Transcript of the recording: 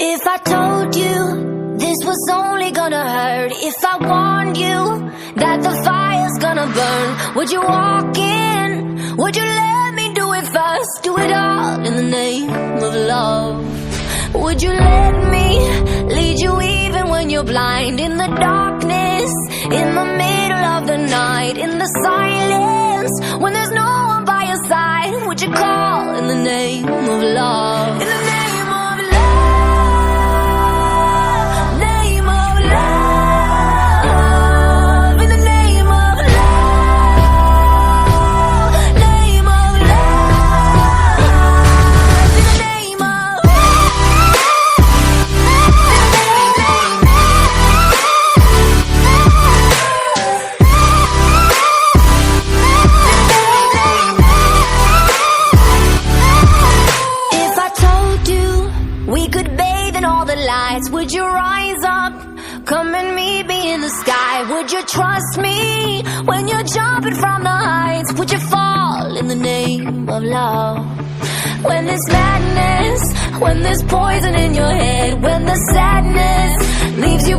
If I told you this was only gonna hurt, if I warned you that the fire's gonna burn, would you walk in? Would you let me do it first? Do it all in the name of love. Would you let me lead you even when you're blind? In the darkness, in the middle of the night, in the silence, when there's no one by your side, would you call in the name of love? In the name of love, name of love, in the name of love, name of love, in the name of we could bathe in all the lights. Would you rise up? Come and meet me in the sky. Would you trust me when you're jumping from the heights? Would you fall in the name of love? When there's madness, when there's poison in your head, when the sadness leaves you